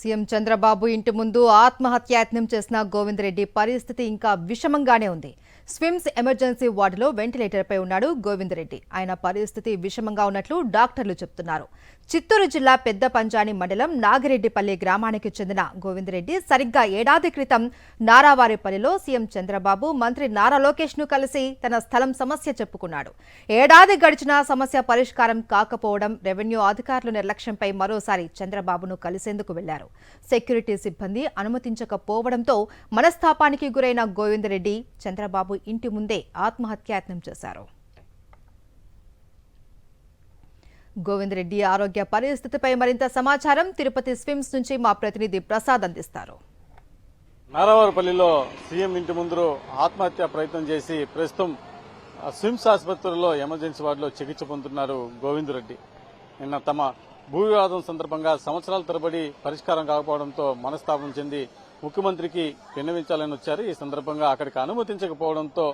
CM Chandrababu ఇంటి ముందు ఆత్మహత్యాయత్నం చేసిన గోవిందరెడ్డి పరిస్థితి ఇంకా విషమంగానే ఉంది. స్విమ్స్ ఎమర్జెన్సీ వార్డులో వెంటిలేటర్పై ఉన్నాడు గోవిందరెడ్డి. ఆయన పరిస్థితి విషమంగా ఉన్నట్లు డాక్టర్లు చెబుతున్నారు. చిత్తూరు జిల్లా పెద్ద పంజాని మండలం నాగిరెడ్డిపల్లి గ్రామానికి చెందిన గోవిందరెడ్డి సరిగ్గా ఏడాది క్రితం నారావారిపల్లిలో సీఎం చంద్రబాబు, మంత్రి నారా లోకేష్ ను కలిసి తన స్థలం సమస్య చెప్పుకున్నాడు. ఏడాది గడిచినా సమస్య పరిష్కారం కాకపోవడం, రెవెన్యూ అధికారుల నిర్లక్ష్యంపై మరోసారి చంద్రబాబును కలిసేందుకు వెళ్లారు. సెక్యూరిటీ సిబ్బంది అనుమతించకపోవడంతో మనస్తాపానికి గురైన గోవిందరెడ్డి చంద్రబాబు ఇంటి ముందే ఆత్మహత్యాయత్నం చేశారు. గోవిందరెడ్డి ఆరోగ్య పరిస్థితిపై మరింత సమాచారం తిరుపతి స్విమ్స్ నుంచి మా ప్రతినిధి ప్రసాద్ అందిస్తారు. నారావారిపల్లిలో సీఎం ఇంటి ముందు ఆత్మహత్య ప్రయత్నం చేసి ప్రస్తుతం స్విమ్స్ ఆసుపత్రిలో ఎమర్జెన్సీ వార్డులో చికిత్స పొందుతున్నారు గోవిందరెడ్డి. నిన్న తమ భూ వివాదం సందర్భంగా సంవత్సరాల తరబడి పరిష్కారం కాకపోవడంతో మనస్తాపం చెంది ముఖ్యమంత్రికి విన్నవించాలని వచ్చారు. ఈ సందర్భంగా అక్కడికి అనుమతించకపోవడంతో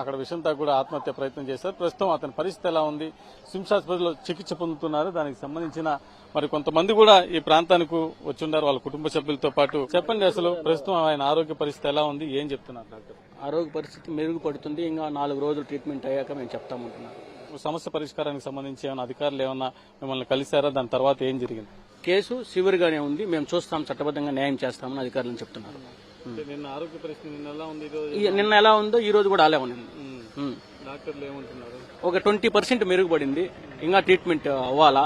అక్కడ విషంతా కూడా ఆత్మహత్య ప్రయత్నం చేశారు. ప్రస్తుతం అతని పరిస్థితి ఎలా ఉంది, స్విమ్స్ ఆసుపత్రిలో చికిత్స పొందుతున్నారు. దానికి సంబంధించిన మరి కొంతమంది కూడా ఈ ప్రాంతానికి వచ్చున్నారు, వాళ్ళ కుటుంబ సభ్యులతో పాటు. చెప్పండి, అసలు ప్రస్తుతం ఆయన ఆరోగ్య పరిస్థితి ఎలా ఉంది, ఏం చెప్తున్నారు డాక్టర్? ఆరోగ్య పరిస్థితి మెరుగుపడుతుంది, ఇంకా 4 రోజులు ట్రీట్మెంట్ అయ్యాక మేము చెప్తామంటున్నారు. సమస్య పరిష్కారానికి సంబంధించి ఏమైనా అధికారులు ఏమైనా మిమ్మల్ని కలిశారా? దాని తర్వాత ఏం జరిగింది? కేసు సివియర్గానే ఉంది, మేము చూస్తాం, చట్టబద్ధంగా న్యాయం చేస్తామని అధికారులను చెప్తున్నారు. నిన్న ఆరోగ్య పరిస్థితి నిన్న ఎలా ఉందో ఈ రోజు కూడా అలా ఉంది. డాక్టర్లు ఏమంటున్నారు? ఒక 20% మెరుగుపడింది, ఇంకా ట్రీట్మెంట్ అవ్వాలా.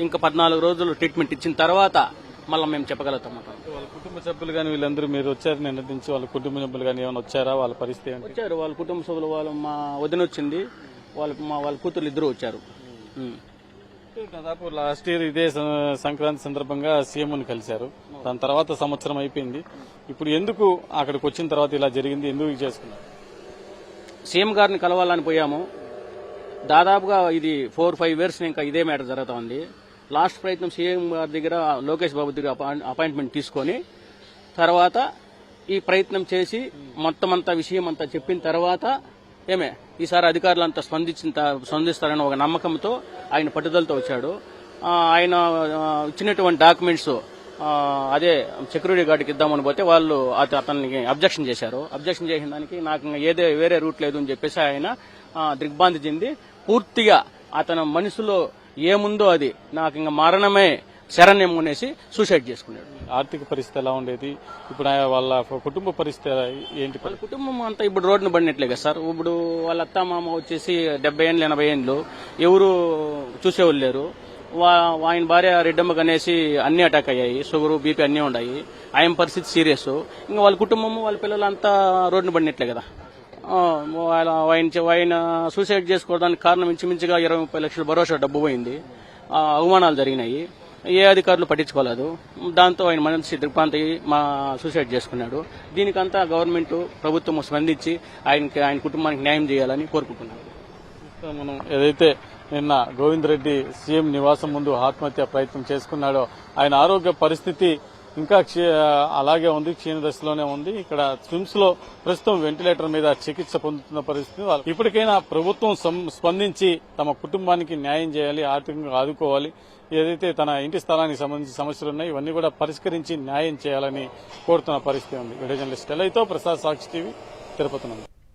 ఇంకా 14 రోజులు ట్రీట్మెంట్ ఇచ్చిన తర్వాత మళ్ళీ మేము చెప్పగలుగుతాం. వాళ్ళ కుటుంబ సభ్యులు కానీ వీళ్ళందరూ మీరు వచ్చారు నిన్న నుంచి, వాళ్ళ కుటుంబ సభ్యులు కానీ ఏమైనా వచ్చారా? వాళ్ళ పరిస్థితి వచ్చారు, వాళ్ళ కుటుంబ సభ్యులు, వాళ్ళు మా వదిన వచ్చింది, వాళ్ళ కూతురు ఇద్దరు వచ్చారు. దాదాపు లాస్ట్ ఇయర్ ఇదే సంక్రాంతి సందర్భంగా సీఎంని కలిశారు. దాని తర్వాత సంవత్సరం అయిపోయింది. ఇప్పుడు ఎందుకు అక్కడికి వచ్చిన తర్వాత ఇలా జరిగింది, ఎందుకు చేసుకున్నారు? సీఎం గారిని కలవాలని పోయాము. దాదాపుగా ఇది 4-5 ఇయర్స్ ఇంకా ఇదే మ్యాటర్ జరుగుతా ఉంది. లాస్ట్ ప్రయత్నం సీఎం గారి దగ్గర లోకేష్ బాబు దగ్గర అపాయింట్మెంట్ తీసుకొని తర్వాత ఈ ప్రయత్నం చేసి మొత్తం అంతా విషయం అంతా చెప్పిన తర్వాత ఈసారి అధికారులంతా స్పందిస్తారని ఒక నమ్మకంతో ఆయన పట్టుదలతో వచ్చాడు. ఆయన ఇచ్చినటువంటి డాక్యుమెంట్స్ అదే సెక్యూరిటీ గార్డుకి ఇద్దామని పోతే వాళ్ళు అతనికి అబ్జెక్షన్ చేశారు. అబ్జెక్షన్ చేసిన దానికి నాకు వేరే రూట్ లేదు అని చెప్పేసి ఆయన దిగ్భ్రాంతి చెంది పూర్తిగా అతని మనసులో ఏముందో అది నాకు ఇంకా మరణమే శరణ్యం అనేసి సూసైడ్ చేసుకున్నాడు. ఆర్థిక పరిస్థితి ఎలా ఉండేది, ఇప్పుడు వాళ్ళ కుటుంబ పరిస్థితి ఏంటి? వాళ్ళ కుటుంబం అంతా ఇప్పుడు రోడ్డును పడినట్లే కదా సార్. ఇప్పుడు వాళ్ళ అత్త మామ వచ్చేసి 70 ఏళ్ళు 80 ఏళ్ళు, ఎవరు చూసేవాళ్ళు లేరు. ఆయన భార్య రెడ్డమ్మకి అనేసి అన్ని అటాక్ అయ్యాయి, షుగరు బీపీ అన్నీ ఉన్నాయి. ఆయన పరిస్థితి సీరియస్. ఇంకా వాళ్ళ కుటుంబము వాళ్ళ పిల్లలంతా రోడ్డును పడినట్లే కదా. ఆయన సూసైడ్ చేసుకోవడానికి కారణం ఇంచుమించుగా 20-30 లక్షల భరోసా డబ్బు పోయింది. అవమానాలు జరిగినాయి, ఏ అధికారులు పట్టించుకోలేదు. దాంతో ఆయన మనసు దిగ్భ్రాంతి మా సూసైడ్ చేసుకున్నాడు. దీనికంతా గవర్నమెంట్ ప్రభుత్వం స్పందించి ఆయన కుటుంబానికి న్యాయం చేయాలని కోరుకుంటున్నాను. మనం ఏదైతే నిన్న గోవిందరెడ్డి సీఎం నివాసం ముందు ఆత్మహత్య ప్రయత్నం చేసుకున్నాడో ఆయన ఆరోగ్య పరిస్థితి ఇంకా అలాగే ఉంది, క్షీణదశలోనే ఉంది. ఇక్కడ స్విమ్స్ లో ప్రస్తుతం వెంటిలేటర్ మీద చికిత్స పొందుతున్న పరిస్థితి. ఇప్పటికైనా ప్రభుత్వం స్పందించి తమ కుటుంబానికి న్యాయం చేయాలి, ఆర్థికంగా ఆదుకోవాలి. ఏదైతే తన ఇంటి స్థలానికి సంబంధించిన సమస్యలు ఉన్నాయి ఇవన్నీ కూడా పరిష్కరించి న్యాయం చేయాలని కోరుతున్న పరిస్థితి ఉంది. వీడియో జర్నలిస్ట్ ఎలైతో ప్రసాద్, సాక్షి టీవీ, తిరుపతి నుండి.